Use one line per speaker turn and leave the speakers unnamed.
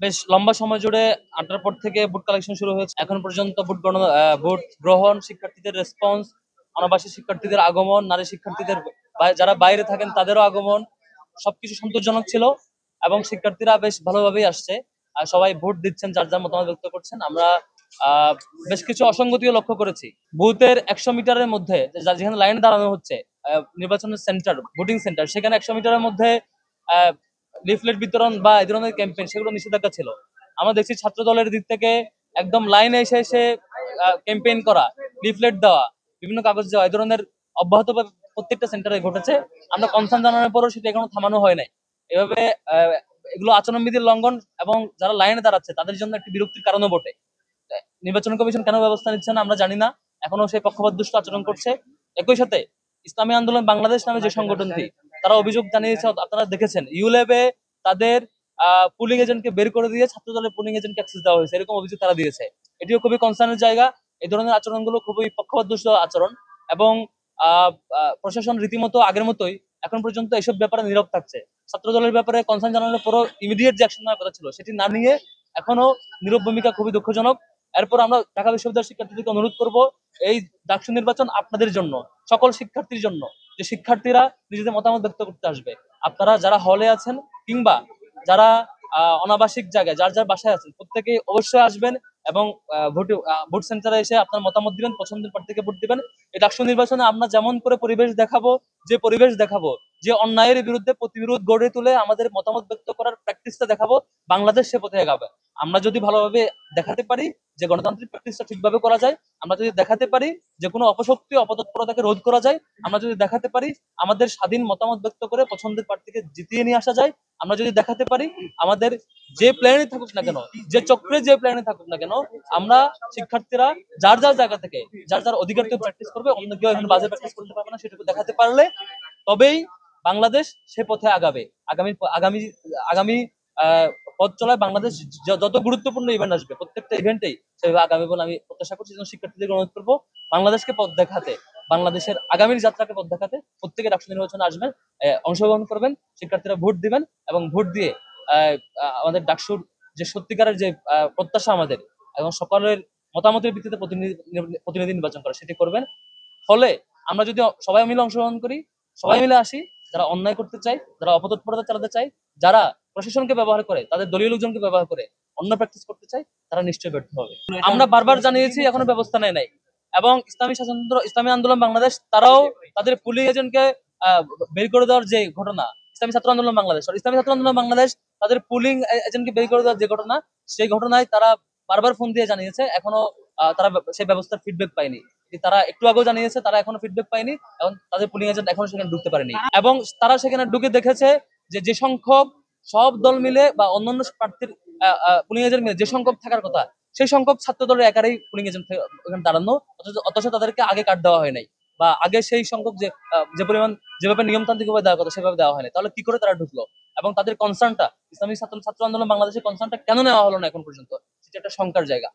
বেশ লম্বা সময় জুড়ে ৮টার পর থেকে ভোট কালেকশন শুরু হয়েছে। এখন পর্যন্ত ভোট গ্রহণ, শিক্ষার্থীদের রেসপন্স, অনাবাসী শিক্ষার্থীদের আগমন, নারী শিক্ষার্থীদের যারা বাইরে থাকেন তাদেরও আগমন, সবকিছু সন্তোষজনক ছিল এবং শিক্ষার্থীরা বেশ ভালোভাবেই আসছে। আর সবাই ভোট দিচ্ছেন, যার যার মতামত ব্যক্ত করছেন। আমরা আহ বেশ কিছু অসঙ্গতিও লক্ষ্য করেছি। বুথের ১০০ মিটারের মধ্যে যেখানে লাইনে দাঁড়ানো হচ্ছে, নির্বাচনের সেন্টার, ভোটিং সেন্টার, সেখানে ১০০ মিটারের মধ্যে লিফলেট বিতরণ বা এই ধরনের ক্যাম্পেইন, সেগুলো নিষেধাজ্ঞা ছিল। আমরা দেখছি ছাত্র দলের দিক থেকে একদম লাইনে এসে এসে ক্যাম্পেইন করা, লিফলেট দেওয়া, বিভিন্ন কাগজ দেওয়া, এই ধরনের অব্যাহত প্রত্যেকটা সেন্টারে ঘটেছে। আমরা কনসার্ন জানানোর পরও সেটা এখনো থামানো হয় নাই। এভাবে আহ, এগুলো আচরণবিধির লঙ্ঘন এবং যারা লাইনে দাঁড়াচ্ছে তাদের জন্য একটি বিরক্তির কারণও বটে। নির্বাচন কমিশন কেন ব্যবস্থা নিচ্ছে না আমরা জানি না, এখনো সেই পক্ষপাতদুষ্ট আচরণ করছে। একই সাথে ইসলামী আন্দোলন বাংলাদেশ নামে যে সংগঠনটি, তারা অভিযোগ জানিয়েছে, আপনারা দেখেছেন ইউল্যাবে তাদের পুলিং এজেন্টকে বের করে দিয়ে ছাত্র দলের পুলিং এজেন্টকে অ্যাক্সেস দেওয়া হয়েছে, এরকম অভিযোগ তারা দিয়েছে। এটিও খুবই কনসার্নের জায়গা। এই ধরনের আচরণগুলো খুবই পক্ষপাতদুষ্ট আচরণ এবং আহ প্রশাসন রীতিমতো আগের মতোই এখন পর্যন্ত এসব ব্যাপারে নীরব থাকছে। ছাত্র দলের ব্যাপারে কনসার্ন জানানোর পরও ইমিডিয়েট যে অ্যাকশন নেওয়ার কথা ছিল সেটি না নিয়ে এখনো নীরব ভূমিকা, খুবই দুঃখজনক। এরপর আমরা ঢাকা বিশ্ববিদ্যালয়ের শিক্ষার্থীদেরকে অনুরোধ করব, এই ডাকসু নির্বাচন আপনাদের জন্য, সকল শিক্ষার্থীর জন্য, যে শিক্ষার্থীরা নিজেদের মতামত ব্যক্ত করতে আসবে। আপনারা যারা হলে আছেন কিংবা যারা অনাবাসিক জায়গায় যার যার বাসায় আছেন, প্রত্যেকে অবশ্যই আসবেন এবং ভোট সেন্টারে এসে আপনার মতামত দিবেন, পছন্দের প্রার্থীকে ভোট দিবেন। এই ডাকসু নির্বাচনে আমরা যেমন করে পরিবেশ দেখাবো, যে পরিবেশ দেখাবো, যে অন্যায়ের বিরুদ্ধে প্রতিরোধ গড়ে তুলে আমাদের মতামত ব্যক্ত করার প্র্যাকটিসটা দেখাবো, বাংলাদেশ সে পথে এগাবে। আমরা যদি ভালোভাবে দেখাতে পারি যে গণতান্ত্রিক প্র্যাকটিসটা ঠিকভাবে করা যায়, আমরা যদি দেখাতে পারি যে কোনো অপশক্তি অপতৎপরতাকে রোধ করা যায়, আমরা যদি দেখাতে পারি আমাদের স্বাধীন মতামত ব্যক্ত করে পছন্দের প্রার্থীকে জিতিয়ে নিয়ে আসা যায়, আমরা যদি দেখাতে পারি আমাদের যে প্ল্যানে থাকুক না কেন, যে চক্রে যে প্ল্যানে থাকুক না কেন, আমরা শিক্ষার্থীরা যার যার জায়গা থেকে যার যার অধিকার প্র্যাকটিস করবে, অন্য কেউ এখানে বাজে প্র্যাকটিস করতে পারবে না, সেটুকু দেখাতে পারলে তবেই বাংলাদেশ সে পথে আগাবে। আগামী আগামী আগামী পথ চলায় বাংলাদেশ যত গুরুত্বপূর্ণ ইভেন্ট আসবে, প্রত্যেকটা ইভেন্টেই সেভাবে আগামী বলে আমি প্রত্যাশা করছি। শিক্ষার্থীদের অনুরোধ করবো বাংলাদেশকে পথ দেখাতে, বাংলাদেশের আগামীর যাত্রাকে পথ দেখাতে প্রত্যেকে ডাকসু নির্বাচনে আসবেন, অংশগ্রহণ করবেন, শিক্ষার্থীরা ভোট দিবেন এবং ভোট দিয়ে আমাদের ডাকসুর যে সত্যিকারের যে প্রত্যাশা আমাদের এবং সকলের মতামতের ভিত্তিতে প্রতিনিধি নির্বাচন করা, সেটি করবেন। ফলে আমরা যদি সবাই মিলে অংশগ্রহণ করি, সবাই মিলে আসি, যারা অন্যায় করতে চায়, যারা অপতৎপরতা চালাতে চায়, যারা প্রশাসনকে ব্যবহার করে, তাদের দলীয় লোকজনকে ব্যবহার করে অন্য প্র্যাকটিস করতে চায়, তারা নিশ্চয়ই ব্যর্থ হবে। আমরা বারবার জানিয়েছি, এখনো ব্যবস্থা নেয় নাই। এবং ইসলামী আন্দোলন বাংলাদেশ তারাও তাদের পুলিং এজেন্টকে বের করে দেওয়ার যে ঘটনা, ইসলামী ছাত্র আন্দোলন বাংলাদেশ তাদের পুলিং এজেন্টকে বের করে দেওয়ার যে ঘটনা, সেই ঘটনায় তারা বারবার ফোন দিয়ে জানিয়েছে, এখনো তারা সেই ব্যবস্থার ফিডব্যাক পায়নি। তারা একটু আগেও জানিয়েছে তারা এখনো ফিডব্যাক পায়নি এবং তাদের পুলিং এজেন্ট এখনো সেখানে ঢুকতে পারেনি। এবং তারা সেখানে ঢুকে দেখেছে যে যে সংখ্যক সব দল মিলে বা অন্যান্য প্রার্থীর পুলিং এজেন্ট মিলে যে সংখ্যক থাকার কথা, সেই সংখ্যক ছাত্র দলের একারই পুলিং এজেন্ট ওখানে দাঁড়ানো, অথচ তাদেরকে আগে কার্ড দেওয়া হয় নাই, বা আগে সেই সংখ্যক যে পরিমাণ যেভাবে নিয়মতান্ত্রিক ভাবে দেওয়ার কথা সেভাবে দেওয়া হয়নি। তাহলে কি করে তারা ঢুকলো? এবং তাদের কনসার্নটা, ইসলামী ছাত্র আন্দোলন বাংলাদেশের কনসার্নটা কেন নেওয়া হলো না এখন পর্যন্ত, সেটা একটা শঙ্কার জায়গা।